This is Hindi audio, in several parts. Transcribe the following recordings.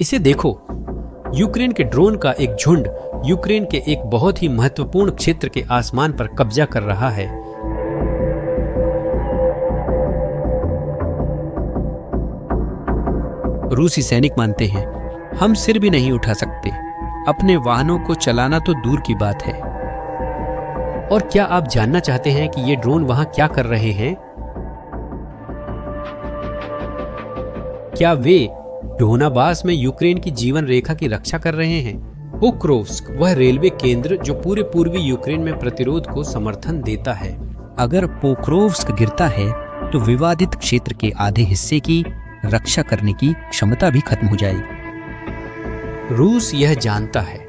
इसे देखो, यूक्रेन के ड्रोन का एक झुंड यूक्रेन के एक बहुत ही महत्वपूर्ण क्षेत्र के आसमान पर कब्जा कर रहा है। रूसी सैनिक मानते हैं, हम सिर भी नहीं उठा सकते, अपने वाहनों को चलाना तो दूर की बात है। और क्या आप जानना चाहते हैं कि ये ड्रोन वहां क्या कर रहे हैं? क्या वे डोनाबास में यूक्रेन की जीवन रेखा की रक्षा कर रहे हैं? पोक्रोव्स्क वह रेलवे केंद्र जो पूरे पूर्वी यूक्रेन में प्रतिरोध को समर्थन देता है। अगर पोक्रोव्स्क गिरता है तो विवादित क्षेत्र के आधे हिस्से की रक्षा करने की क्षमता भी खत्म हो जाएगी। रूस यह जानता है,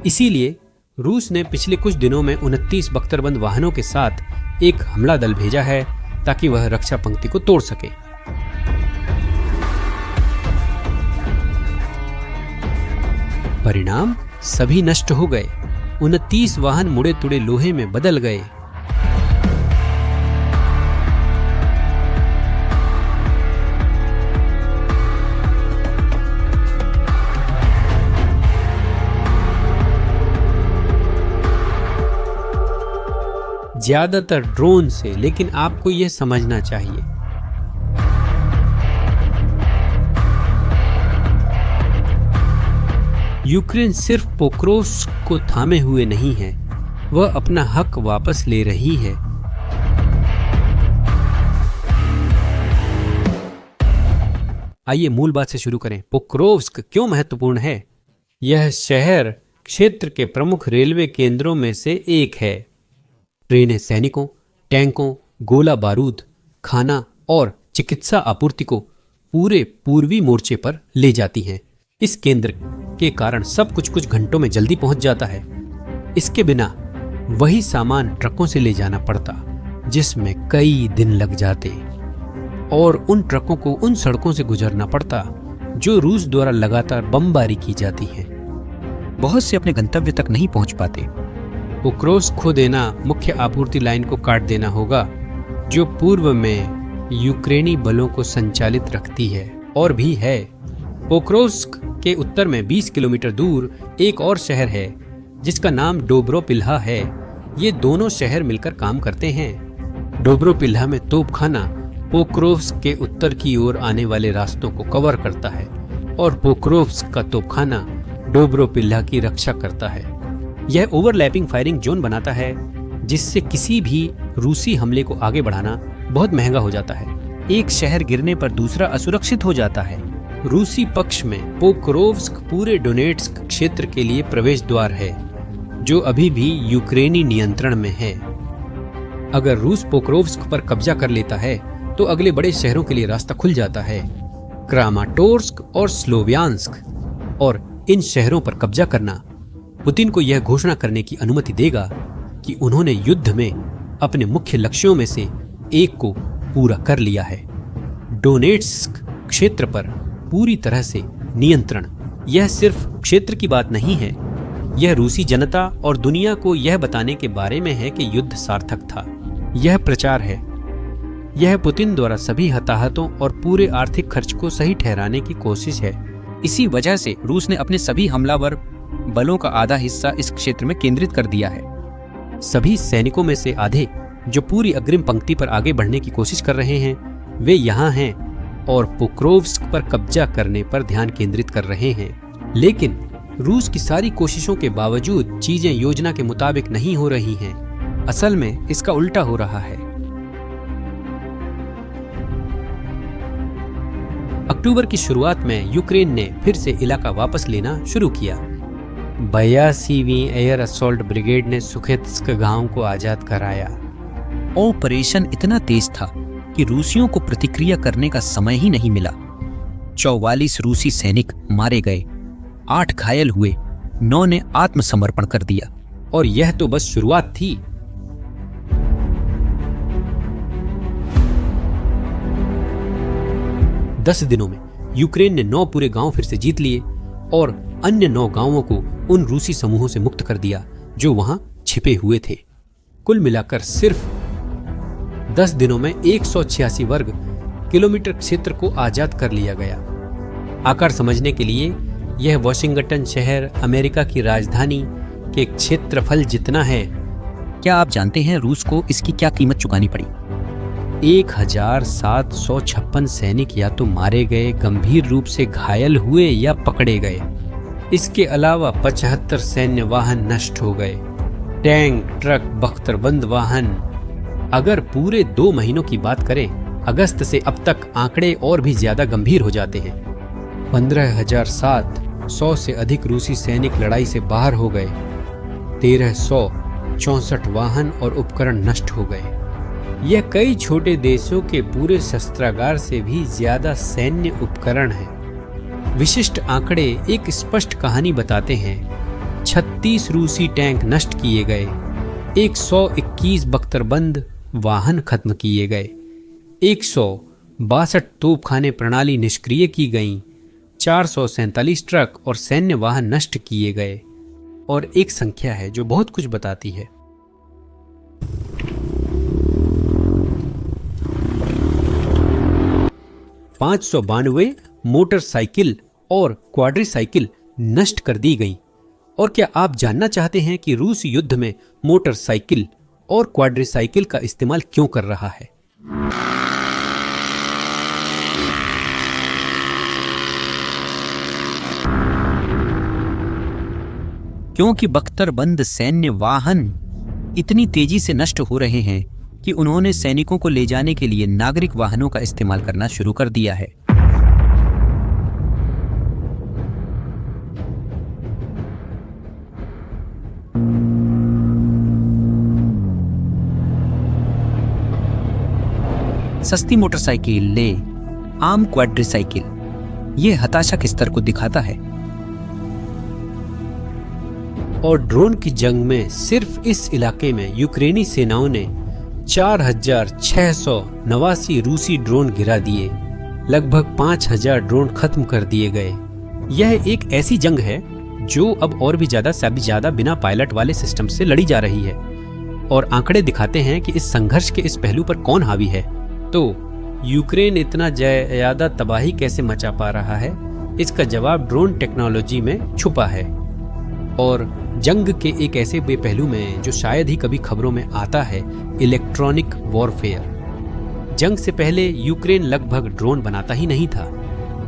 इसीलिए रूस ने पिछले कुछ दिनों में 29 बख्तरबंद वाहनों के साथ एक हमला दल भेजा है ताकि वह रक्षा पंक्ति को तोड़ सके। परिणाम सभी नष्ट हो गए। 29 वाहन मुड़े तुड़े लोहे में बदल गए। ज्यादातर ड्रोन से, लेकिन आपको यह समझना चाहिए, यूक्रेन सिर्फ पोक्रोव्स्क को थामे हुए नहीं है, वह अपना हक वापस ले रही है। आइए मूल बात से शुरू करें। पोक्रोव्स्क क्यों महत्वपूर्ण है? यह शहर क्षेत्र के प्रमुख रेलवे केंद्रों में से एक है। ट्रेनें सैनिकों, टैंकों, गोला बारूद, खाना और चिकित्सा आपूर्ति को पूरे पूर्वी मोर्चे पर ले जाती हैं। इस केंद्र के कारण सब कुछ घंटों में जल्दी पहुंच जाता है। इसके बिना वही सामान ट्रकों से ले जाना पड़ता, जिसमें कई दिन लग जाते, और उन ट्रकों को उन सड़कों से गुजरना पड़ता जो रूस द्वारा लगातार बमबारी की जाती हैं। बहुत से अपने गंतव्य तक नहीं पहुंच पाते। पोक्रोव्स्क खो देना मुख्य आपूर्ति लाइन को काट देना होगा, जो पूर्व में यूक्रेनी बलों को संचालित रखती है और भी है। पोक्रोव्स्क के उत्तर में 20 किलोमीटर दूर एक और शहर है जिसका नाम डोब्रोपिल्हा है। ये दोनों शहर मिलकर काम करते हैं। डोब्रोपिल्हा में तोपखाना पोक्रोव्स्क के उत्तर की ओर आने वाले रास्तों को कवर करता है और पोक्रोव्स्क का तोपखाना डोब्रोपिल्हा की रक्षा करता है। यह ओवरलैपिंग फायरिंग जोन बनाता है, जिससे किसी भी रूसी हमले को आगे बढ़ाना बहुत महंगा हो जाता है। एक शहर गिरने पर दूसरा असुरक्षित हो जाता है। रूसी पक्ष में पोक्रोव्स्क पूरे डोनेट्स्क क्षेत्र के लिए प्रवेश द्वार है, जो अभी भी यूक्रेनी नियंत्रण में है। अगर रूस पोक्रोव्स्क पर कब्जा कर लेता है तो अगले बड़े शहरों के लिए रास्ता खुल जाता है। क्रामाटोर्स्क और स्लोवियांस्क, और इन शहरों पर कब्जा करना पुतिन को यह घोषणा करने की अनुमति देगा कि उन्होंने युद्ध में अपने मुख्य लक्ष्यों में से एक को पूरा कर लिया है। डोनेट्स्क क्षेत्र पर पूरी तरह से नियंत्रण यह सिर्फ क्षेत्र की बात नहीं है, यह रूसी जनता और दुनिया को यह बताने के बारे में है कि युद्ध सार्थक था। यह प्रचार है, यह पुतिन द्वारा सभी हताहतों और पूरे आर्थिक खर्च को सही ठहराने की कोशिश है। इसी वजह से रूस ने अपने सभी हमलावर बलों का आधा हिस्सा इस क्षेत्र में केंद्रित कर दिया है। सभी सैनिकों में से आधे जो पूरी अग्रिम पंक्ति पर आगे बढ़ने की कोशिश कर रहे हैं, वे यहाँ हैं और पोक्रोव्स्क पर कब्जा करने पर ध्यान केंद्रित कर रहे हैं। लेकिन रूस की सारी कोशिशों के बावजूद चीजें योजना के मुताबिक नहीं हो रही हैं। असल में इसका उल्टा हो रहा है। अक्टूबर की शुरुआत में यूक्रेन ने फिर से इलाका वापस लेना शुरू किया। 82वीं एयर असॉल्ट ब्रिगेड ने सुखेत्स्क गांव को आजाद कराया। ऑपरेशन इतना तेज था कि रूसियों को प्रतिक्रिया करने का समय ही नहीं मिला। 44 रूसी सैनिक मारे गए, 8 घायल हुए, 9 ने आत्मसमर्पण कर दिया। और यह तो बस शुरुआत थी। दस दिनों में यूक्रेन ने 9 पूरे गांव फिर से जीत लिए और अन्य 9 गांवों को उन रूसी समूहों से मुक्त कर दिया जो वहां छिपे हुए थे। कुल मिलाकर सिर्फ 10 दिनों में 186 वर्ग किलोमीटर क्षेत्र को आजाद कर लिया गया। आकार समझने के लिए यह वॉशिंगटन शहर अमेरिका की राजधानी के क्षेत्रफल जितना है। क्या आप जानते हैं रूस को इसकी क्या कीमत चुकानी पड़ी? 1756 सैनिक या तो मारे गए, गंभीर रूप से घायल हुए या पकड़े गए। इसके अलावा 75 सैन्य वाहन नष्ट हो गए, टैंक, ट्रक, बख्तरबंद वाहन। अगर पूरे 2 महीनों की बात करें, अगस्त से अब तक आंकड़े और भी ज्यादा गंभीर हो जाते हैं। 15,700 से अधिक रूसी सैनिक लड़ाई से बाहर हो गए, 1364 वाहन और उपकरण नष्ट हो गए। यह कई छोटे देशों के पूरे शस्त्रागार से भी ज्यादा सैन्य उपकरण हैं। विशिष्ट आंकड़े एक स्पष्ट कहानी बताते हैं। 36 रूसी टैंक नष्ट किए गए, 121 बख्तरबंद वाहन खत्म किए गए, 162 तोपखाने प्रणाली निष्क्रिय की गईं, 447 ट्रक और सैन्य वाहन नष्ट किए गए। और एक संख्या है जो बहुत कुछ बताती है। 592 मोटरसाइकिल और क्वाड्रीसाइकिल नष्ट कर दी गई। और क्या आप जानना चाहते हैं कि रूस युद्ध में मोटरसाइकिल और क्वाड्रीसाइकिल का इस्तेमाल क्यों कर रहा है? क्योंकि बख्तरबंद सैन्य वाहन इतनी तेजी से नष्ट हो रहे हैं कि उन्होंने सैनिकों को ले जाने के लिए नागरिक वाहनों का इस्तेमाल करना शुरू कर दिया है। सस्ती मोटरसाइकिल ले आम क्वाड्रीसाइकिल, ये हताशा के स्तर को दिखाता है। और ड्रोन की जंग में सिर्फ इस इलाके में यूक्रेनी सेनाओं ने 4,689 रूसी ड्रोन गिरा दिए, लगभग 5,000 ड्रोन खत्म कर दिए गए। यह एक ऐसी जंग है जो अब और भी ज्यादा बिना पायलट वाले सिस्टम से लड़ी जा रही है। और आंकड़े दिखाते हैं कि इस संघर्ष के इस पहलू पर कौन हावी है। तो यूक्रेन इतना ज्यादा तबाही कैसे मचा पा रहा है, इसका जवाब ड्रोन टेक्नोलॉजी में छुपा है। और जंग के एक ऐसे पहलू में जो शायद ही कभी खबरों में आता है, इलेक्ट्रॉनिक वॉरफेयर। जंग से पहले यूक्रेन लगभग ड्रोन बनाता ही नहीं था,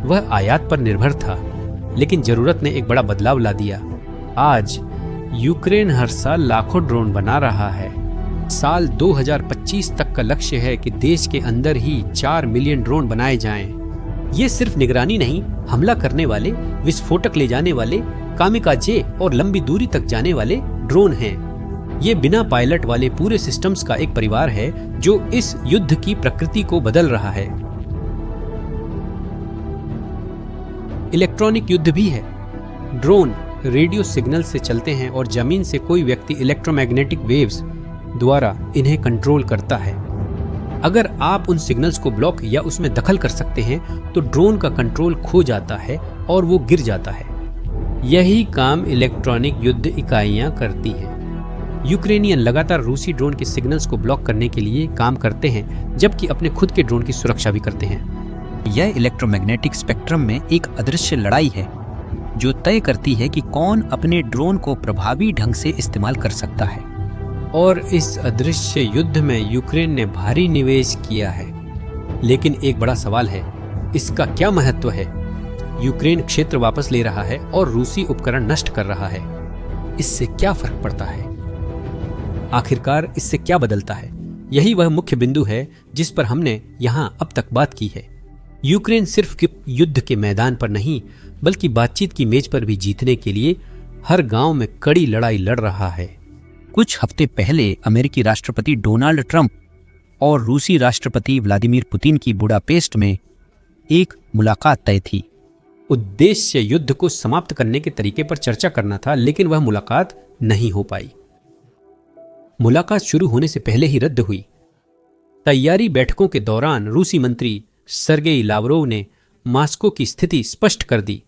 वह आयात पर निर्भर था। लेकिन जरूरत ने एक बड़ा बदलाव ला दिया। आज यूक्रेन हर साल लाखों ड्रोन बना रहा है। साल 2025 तक का लक्ष्य है कि देश के अंदर ही 4 मिलियन ड्रोन बनाए जाएं। ये सिर्फ निगरानी नहीं, हमला करने वाले, विस्फोटक ले जाने वाले, कामिकाजे और लंबी दूरी तक जाने वाले ड्रोन हैं। ये बिना पायलट वाले पूरे सिस्टम्स का एक परिवार है जो इस युद्ध की प्रकृति को बदल रहा है। इलेक्ट्रॉनिक युद्ध भी है। ड्रोन रेडियो सिग्नल से चलते हैं और जमीन से कोई व्यक्ति इलेक्ट्रोमैग्नेटिक वेव्स द्वारा इन्हें कंट्रोल करता है। अगर आप उन सिग्नल्स को ब्लॉक या उसमें दखल कर सकते हैं तो ड्रोन का कंट्रोल खो जाता है और वो गिर जाता है। यही काम इलेक्ट्रॉनिक युद्ध इकाइयां करती हैं। यूक्रेनियन लगातार रूसी ड्रोन के सिग्नल्स को ब्लॉक करने के लिए काम करते हैं, जबकि अपने खुद के ड्रोन की सुरक्षा भी करते हैं। यह इलेक्ट्रोमैग्नेटिक स्पेक्ट्रम में एक अदृश्य लड़ाई है जो तय करती है कि कौन अपने ड्रोन को प्रभावी ढंग से इस्तेमाल कर सकता है। और इस अदृश्य युद्ध में यूक्रेन ने भारी निवेश किया है। लेकिन एक बड़ा सवाल है, इसका क्या महत्व है? यूक्रेन क्षेत्र वापस ले रहा है और रूसी उपकरण नष्ट कर रहा है। इससे क्या फर्क पड़ता है? आखिरकार इससे क्या बदलता है? यही वह मुख्य बिंदु है जिस पर हमने यहाँ अब तक बात की है। यूक्रेन सिर्फ युद्ध के मैदान पर नहीं, बल्कि बातचीत की मेज पर भी जीतने के लिए हर गांव में कड़ी लड़ाई लड़ रहा है। कुछ हफ्ते पहले अमेरिकी राष्ट्रपति डोनाल्ड ट्रंप और रूसी राष्ट्रपति व्लादिमीर पुतिन की बुडापेस्ट में एक मुलाकात तय थी। उद्देश्य युद्ध को समाप्त करने के तरीके पर चर्चा करना था, लेकिन वह मुलाकात नहीं हो पाई। मुलाकात शुरू होने से पहले ही रद्द हुई। तैयारी बैठकों के दौरान रूसी मंत्री सर्गेई लावरोव ने मास्को की स्थिति स्पष्ट कर दी।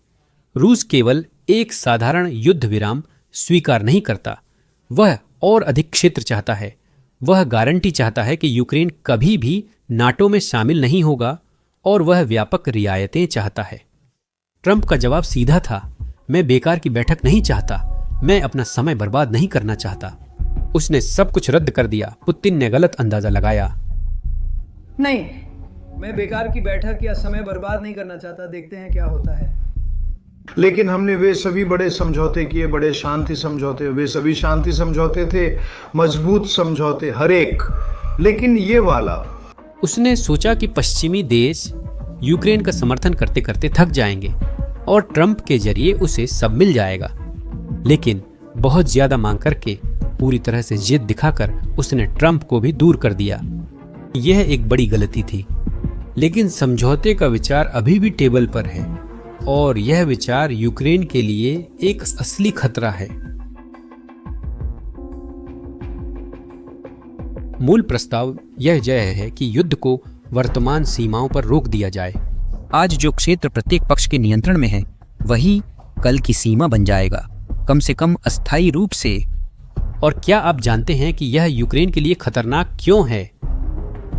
रूस केवल एक साधारण युद्ध विराम स्वीकार नहीं करता, वह और अधिक क्षेत्र चाहता है। वह गारंटी चाहता है कि यूक्रेन कभी भी नाटो में शामिल नहीं होगा और वह व्यापक रियायतें चाहता है। ट्रंप का जवाब सीधा था, मैं बेकार की बैठक नहीं चाहता, मैं अपना समय बर्बाद नहीं करना चाहता। उसने सब कुछ रद्द कर दिया। पुतिन ने गलत अंदाजा लगाया। नहीं, मैं बेकार की बैठक या समय बर्बाद नहीं करना चाहता, देखते हैं क्या होता है। लेकिन हमने वे सभी बड़े समझौते किए, बड़े शांति समझौते, वे सभी शांति समझौते थे, मजबूत समझौते, हर एक। लेकिन ये वाला, उसने सोचा कि पश्चिमी देश यूक्रेन का समर्थन करते करते थक जाएंगे और ट्रंप के जरिए उसे सब मिल जाएगा। लेकिन बहुत ज्यादा मांग करके, पूरी तरह से जिद दिखाकर उसने ट्रंप को भी दूर कर दिया। यह एक बड़ी गलती थी। लेकिन समझौते का विचार अभी भी टेबल पर है और यह विचार यूक्रेन के लिए एक असली खतरा है। मूल प्रस्ताव यह है कि युद्ध को वर्तमान सीमाओं पर रोक दिया जाए। आज जो क्षेत्र प्रत्येक पक्ष के नियंत्रण में है, वही कल की सीमा बन जाएगा, कम से कम अस्थायी रूप से। और क्या आप जानते हैं कि यह यूक्रेन के लिए खतरनाक क्यों है?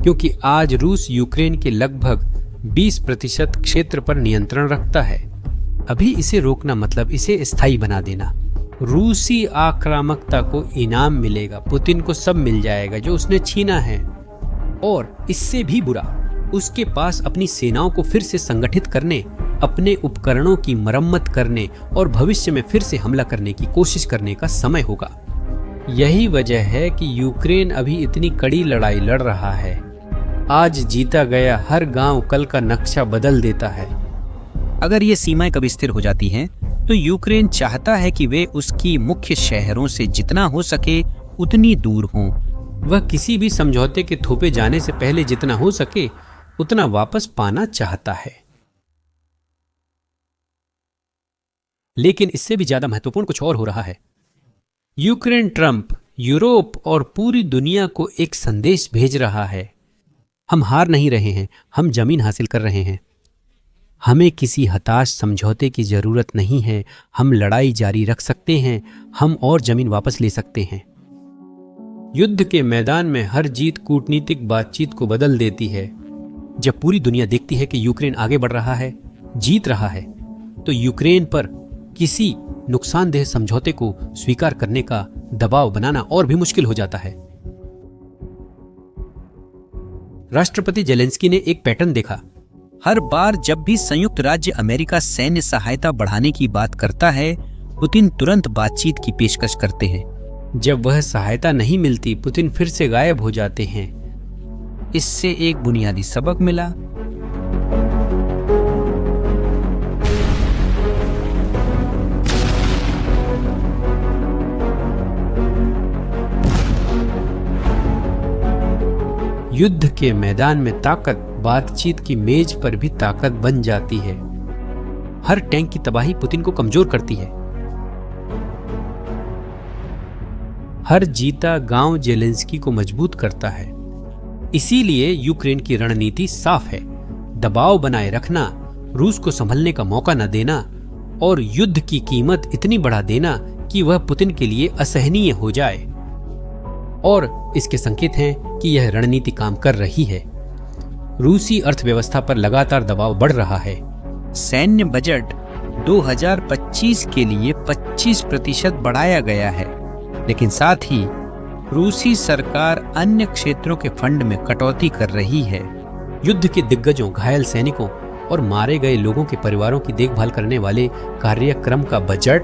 क्योंकि आज रूस यूक्रेन के लगभग 20% क्षेत्र पर नियंत्रण रखता है। अभी इसे रोकना मतलब इसे स्थायी बना देना। रूसी आक्रामकता को इनाम मिलेगा, पुतिन को सब मिल जाएगा जो उसने छीना है। और इससे भी बुरा, उसके पास अपनी सेनाओं को फिर से संगठित करने, अपने उपकरणों की मरम्मत करने और भविष्य में फिर से हमला करने की कोशिश करने का समय होगा। यही वजह है कि यूक्रेन अभी इतनी कड़ी लड़ाई लड़ रहा है। आज जीता गया हर गांव कल का नक्शा बदल देता है। अगर ये सीमाएं कभी स्थिर हो जाती हैं, तो यूक्रेन चाहता है कि वे उसकी मुख्य शहरों से जितना हो सके उतनी दूर हों। वह किसी भी समझौते के थोपे जाने से पहले जितना हो सके उतना वापस पाना चाहता है। लेकिन इससे भी ज्यादा महत्वपूर्ण कुछ और हो रहा है। यूक्रेन ट्रंप, यूरोप और पूरी दुनिया को एक संदेश भेज रहा है। हम हार नहीं रहे हैं, हम जमीन हासिल कर रहे हैं। हमें किसी हताश समझौते की जरूरत नहीं है। हम लड़ाई जारी रख सकते हैं, हम और जमीन वापस ले सकते हैं। युद्ध के मैदान में हर जीत कूटनीतिक बातचीत को बदल देती है। जब पूरी दुनिया देखती है कि यूक्रेन आगे बढ़ रहा है, जीत रहा है, तो यूक्रेन पर किसी नुकसानदेह समझौते को स्वीकार करने का दबाव बनाना और भी मुश्किल हो जाता है। राष्ट्रपति जेलेंस्की ने एक पैटर्न देखा। हर बार जब भी संयुक्त राज्य अमेरिका सैन्य सहायता बढ़ाने की बात करता है, पुतिन तुरंत बातचीत की पेशकश करते हैं। जब वह सहायता नहीं मिलती, पुतिन फिर से गायब हो जाते हैं। इससे एक बुनियादी सबक मिला। युद्ध के मैदान में ताकत बातचीत की मेज पर भी ताकत बन जाती है। हर टैंक की तबाही पुतिन को कमजोर करती है। हर जीता गांव जेलेंस्की को मजबूत करता है। इसीलिए यूक्रेन की रणनीति साफ है, दबाव बनाए रखना, रूस को संभलने का मौका न देना और युद्ध की कीमत इतनी बढ़ा देना कि वह पुतिन के लिए असहनीय हो जाए। और इसके संकेत हैं कि यह रणनीति काम कर रही है। रूसी अर्थव्यवस्था पर लगातार दबाव बढ़ रहा है। सैन्य बजट 2025 के लिए 25% बढ़ाया गया है, लेकिन साथ ही रूसी सरकार अन्य क्षेत्रों के फंड में कटौती कर रही है। युद्ध के दिग्गजों, घायल सैनिकों और मारे गए लोगों के परिवारों की देखभाल करने वाले कार्यक्रम का बजट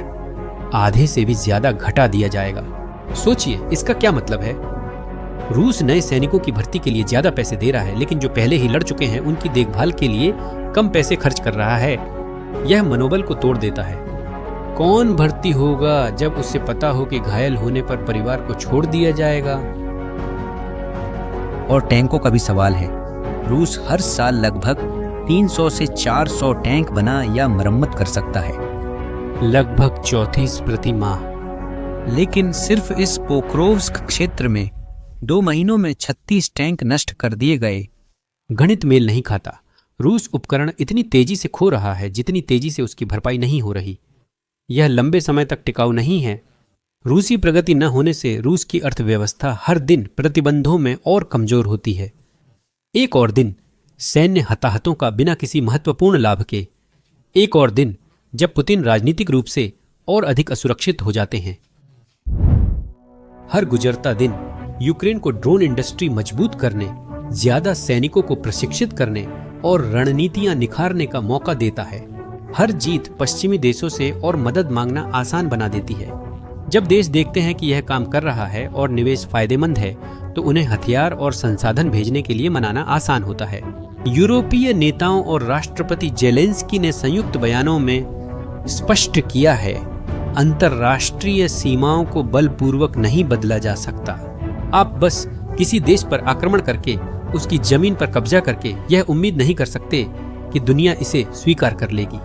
आधे से भी ज्यादा घटा दिया जाएगा। सोचिए, इसका क्या मतलब है? रूस नए सैनिकों की भर्ती के लिए ज्यादा पैसे दे रहा है, लेकिन जो पहले ही लड़ चुके हैं उनकी देखभाल के लिए कम पैसे खर्च कर रहा है। यह मनोबल को तोड़ देता है। कौन भर्ती होगा जब उसे पता हो कि घायल होने पर परिवार को छोड़ दिया जाएगा? और टैंकों का भी सवाल है। रूस हर साल लगभग 300 से 400 टैंक बना या मरम्मत कर सकता है, लगभग 34 प्रति माह। लेकिन सिर्फ इस पोक्रोव्स्क क्षेत्र में 2 महीनों में 36 टैंक नष्ट कर दिए गए। गणित मेल नहीं खाता। रूस उपकरण इतनी तेजी से खो रहा है जितनी तेजी से उसकी भरपाई नहीं हो रही। यह लंबे समय तक टिकाऊ नहीं है। रूसी प्रगति न होने से रूस की अर्थव्यवस्था हर दिन प्रतिबंधों में और कमजोर होती है। एक और दिन सैन्य हताहतों का बिना किसी महत्वपूर्ण लाभ के एक और दिन जब पुतिन राजनीतिक रूप से और अधिक असुरक्षित हो जाते हैं। हर गुजरता दिन यूक्रेन को ड्रोन इंडस्ट्री मजबूत करने, ज्यादा सैनिकों को प्रशिक्षित करने और रणनीतियां निखारने का मौका देता है। हर जीत पश्चिमी देशों से और मदद मांगना आसान बना देती है। जब देश देखते हैं कि यह काम कर रहा है और निवेश फायदेमंद है, तो उन्हें हथियार और संसाधन भेजने के लिए मनाना आसान होता है। यूरोपीय नेताओं और राष्ट्रपति जेलेंस्की ने संयुक्त बयानों में स्पष्ट किया है, अंतर्राष्ट्रीय सीमाओं को बलपूर्वक नहीं बदला जा सकता। आप बस किसी देश पर आक्रमण करके, उसकी जमीन पर कब्जा करके यह उम्मीद नहीं कर सकते कि दुनिया इसे स्वीकार कर लेगी।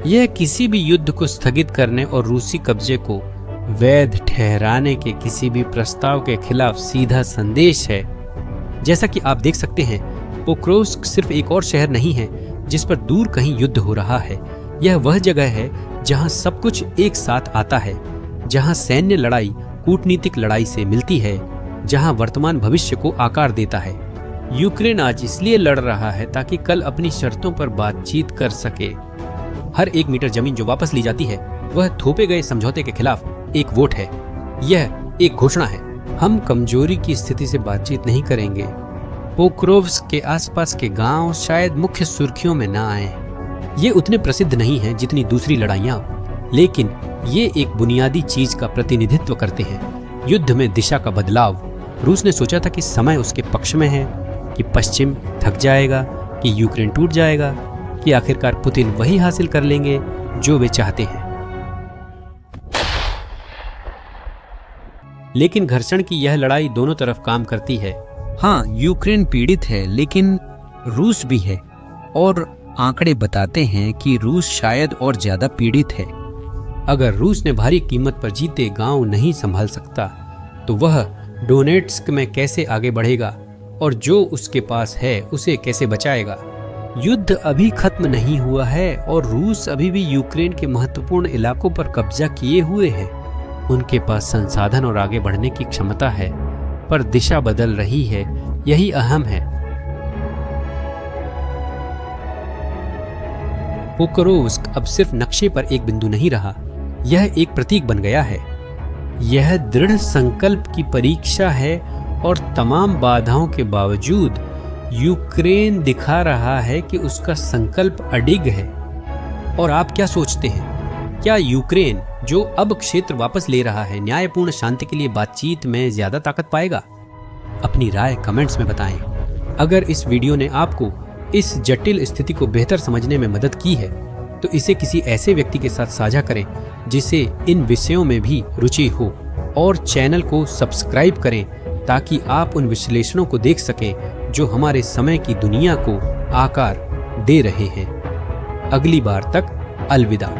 यह किसी भी युद्ध को स्थगित करने और रूसी कब्जे को वैध ठहराने के किसी भी प्रस्ताव के खिलाफ सीधा संदेश है। जैसा कि आप देख सकते हैं, पोक्रोव्स्क सिर्फ एक और शहर नहीं है जिस पर दूर कहीं युद्ध हो रहा है। यह वह जगह है जहां सब कुछ एक साथ आता है, जहां सैन्य लड़ाई कूटनीतिक लड़ाई से मिलती है, जहां वर्तमान भविष्य को आकार देता है। यूक्रेन आज इसलिए लड़ रहा है ताकि कल अपनी शर्तों पर बातचीत कर सके। हर 1 मीटर जमीन जो वापस ली जाती है, वह थोपे गए समझौते के खिलाफ एक वोट है। यह एक घोषणा है। हम कमजोरी की स्थिति से बातचीत नहीं करेंगे। पोक्रोव्स्क के आसपास के गांव शायद मुख्य सुर्खियों में ना आए। ये उतने प्रसिद्ध नहीं हैं जितनी दूसरी लड़ाइयां, लेकिन ये एक बुनियादी चीज का प्रतिनिधित्व करते हैं, युद्ध में दिशा का बदलाव। रूस ने सोचा था कि समय उसके पक्ष में है, कि पश्चिम थक जाएगा, कि यूक्रेन टूट जाएगा, कि आखिरकार पुतिन वही हासिल कर लेंगे जो वे चाहते हैं। लेकिन घर्षण की यह लड़ाई दोनों तरफ काम करती है। हाँ, यूक्रेन पीड़ित है, लेकिन रूस भी है, और आंकड़े बताते हैं कि रूस शायद और ज्यादा पीड़ित है। अगर रूस ने भारी कीमत पर जीते गांव नहीं संभाल सकता, तो वह डोनेट्स्क में कैसे आगे बढ़ेगा और जो उसके पास है उसे कैसे बचाएगा? युद्ध अभी खत्म नहीं हुआ है और रूस अभी भी यूक्रेन के महत्वपूर्ण इलाकों पर कब्जा किए हुए है। उनके पास संसाधन और आगे बढ़ने की क्षमता है, पर दिशा बदल रही है, यही अहम है। पोक्रोव्स्क अब सिर्फ नक्शे पर एक बिंदु नहीं रहा, यह एक प्रतीक बन गया है। यह दृढ़ संकल्प की परीक्षा है और तमाम बाधाओं के बावजूद यूक्रेन दिखा रहा है कि उसका संकल्प अडिग है। और आप क्या सोचते हैं, क्या यूक्रेन जो अब क्षेत्र वापस ले रहा है, न्यायपूर्ण शांति के लिए बातचीत में ज्यादा ताकत पाएगा? अपनी राय कमेंट्स में बताएं। अगर इस वीडियो ने आपको इस जटिल स्थिति को बेहतर समझने में मदद की है, तो इसे किसी ऐसे व्यक्ति के साथ साझा करें जिसे इन विषयों में भी रुचि हो, और चैनल को सब्सक्राइब करें ताकि आप उन विश्लेषणों को देख सकें जो हमारे समय की दुनिया को आकार दे रहे हैं। अगली बार तक अलविदा।